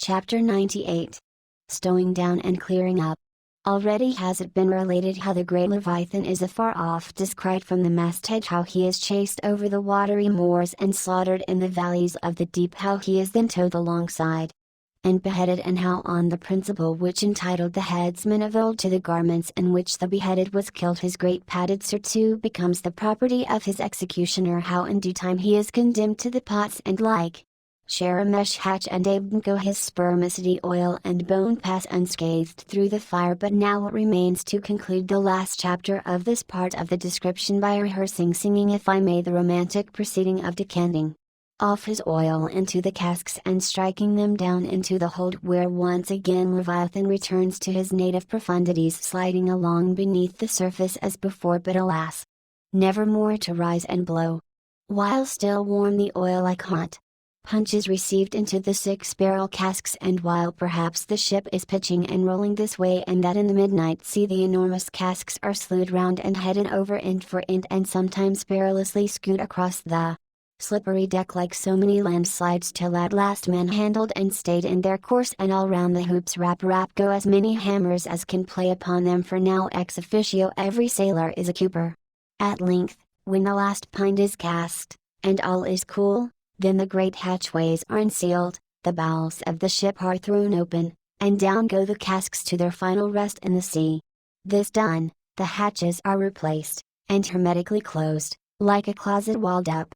Chapter 98. Stowing down and clearing up. Already has it been related how the great Leviathan is afar off descried from the masthead, how he is chased over the watery moors and slaughtered in the valleys of the deep, how he is then towed alongside and beheaded, and how on the principle which entitled the headsman of old to the garments in which the beheaded was killed his great padded surtout becomes the property of his executioner, how in due time he is condemned to the pots and like Sharameshach and Abednego his spermacety oil and bone pass unscathed through the fire. But now it remains to conclude the last chapter of this part of the description by rehearsing, singing if I may, the romantic proceeding of decanting off his oil into the casks and striking them down into the hold, where once again Leviathan returns to his native profundities, sliding along beneath the surface as before, but alas, never more to rise and blow. While still warm the oil like hot punch is received into the 6-barrel casks, and while perhaps the ship is pitching and rolling this way and that in the midnight sea, the enormous casks are slewed round and headed over end for end, and sometimes perilously scoot across the slippery deck like so many landslides, till at last manhandled and stayed in their course, and all round the hoops rap go as many hammers as can play upon them, for now ex officio every sailor is a cooper. At length, when the last pint is cast, and all is cool, then the great hatchways are unsealed, the bowels of the ship are thrown open, and down go the casks to their final rest in the sea. This done, the hatches are replaced, and hermetically closed, like a closet walled up.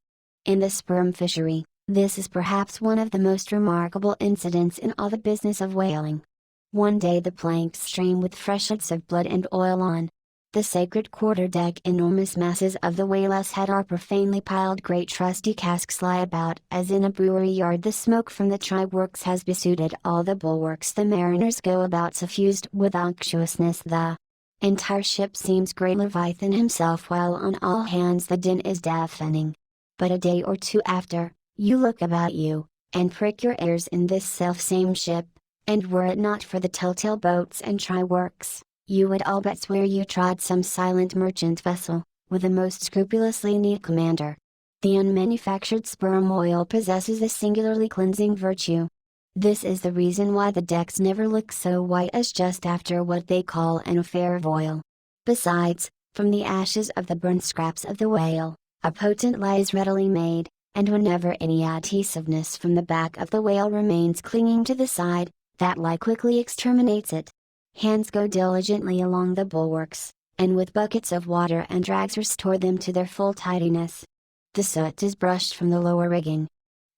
In the sperm fishery, this is perhaps one of the most remarkable incidents in all the business of whaling. One day the planks stream with freshets of blood and oil on the sacred quarter-deck. Enormous masses of the whale's head are profanely piled, great trusty casks lie about as in a brewery yard. The smoke from the try-works has besooted all the bulwarks. The mariners go about suffused with unctuousness. The entire ship seems great Leviathan himself, while on all hands the din is deafening. But a day or two after, you look about you, and prick your ears in this self-same ship, and were it not for the telltale boats and try-works, you would all but swear you trod some silent merchant vessel, with a most scrupulously neat commander. The unmanufactured sperm oil possesses a singularly cleansing virtue. This is the reason why the decks never look so white as just after what they call an affair of oil. Besides, from the ashes of the burnt scraps of the whale, a potent lye is readily made, and whenever any adhesiveness from the back of the whale remains clinging to the side, that lye quickly exterminates it. Hands go diligently along the bulwarks, and with buckets of water and drags restore them to their full tidiness. The soot is brushed from the lower rigging.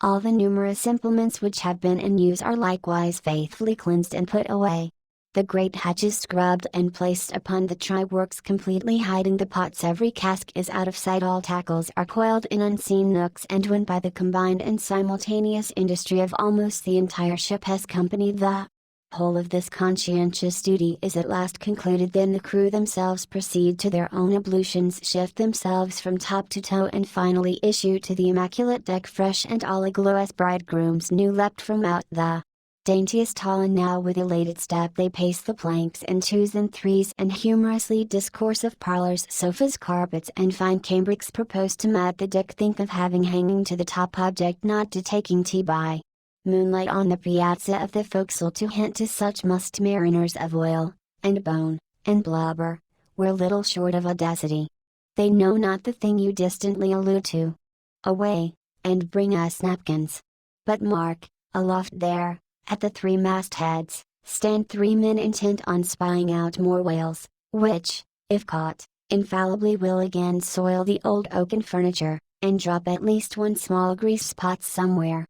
All the numerous implements which have been in use are likewise faithfully cleansed and put away. The great hatches scrubbed and placed upon the try-works, completely hiding the pots. Every cask is out of sight. All tackles are coiled in unseen nooks, and when by the combined and simultaneous industry of almost the entire ship company the whole of this conscientious duty is at last concluded, then the crew themselves proceed to their own ablutions, shift themselves from top to toe, and finally issue to the immaculate deck fresh and all aglow as bridegrooms new leapt from out the daintiest hall. And now with elated step they pace the planks in 2s and 3s, and humorously discourse of parlors, sofas, carpets, and fine cambrics proposed to mat the deck. Think of having hanging to the top object not to taking tea by moonlight on the piazza of the forecastle, to hint to such must mariners of oil, and bone, and blubber, were little short of audacity. They know not the thing you distantly allude to. Away, and bring us napkins. But mark, aloft there, at the 3 mastheads, stand 3 men intent on spying out more whales, which, if caught, infallibly will again soil the old oaken furniture, and drop at least one small grease spot somewhere.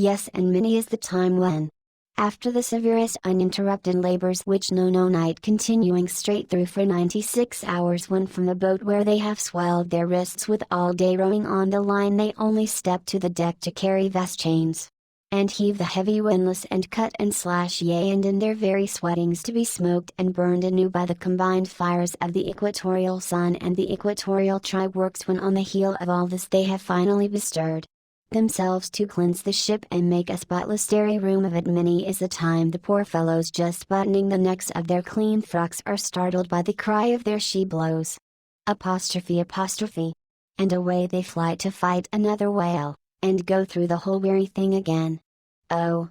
Yes, and many is the time when, after the severest uninterrupted labors which know no night, continuing straight through for 96 hours, when from the boat where they have swelled their wrists with all day rowing on the line, they only step to the deck to carry vest chains, and heave the heavy windlass, and cut and slash, yea, and in their very sweatings to be smoked and burned anew by the combined fires of the equatorial sun and the equatorial try-works, when on the heel of all this they have finally bestirred themselves to cleanse the ship and make a spotless dairy room of it, many is the time the poor fellows, just buttoning the necks of their clean frocks, are startled by the cry of their she-blows. Apostrophe. And away they fly to fight another whale, and go through the whole weary thing again. Oh,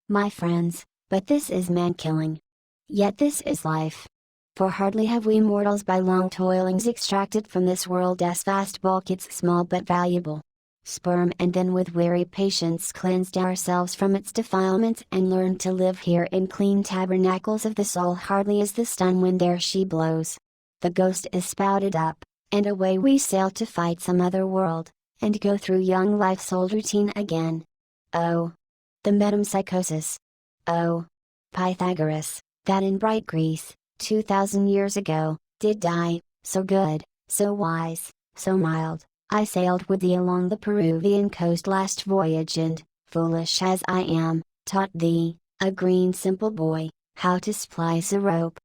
My friends, but this is man-killing. Yet this is life. For hardly have we mortals by long toilings extracted from this world's vast bulk its small but valuable sperm, and then with weary patience cleansed ourselves from its defilements and learned to live here in clean tabernacles of the soul. Hardly is the stun when there she blows. The ghost is spouted up, and away we sail to fight some other world, and go through young life's old routine again. Oh, the metempsychosis. Oh, Pythagoras, that in bright Greece, 2,000 years ago, did die, so good, so wise, so mild. I sailed with thee along the Peruvian coast last voyage and, foolish as I am, taught thee, a green simple boy, how to splice a rope,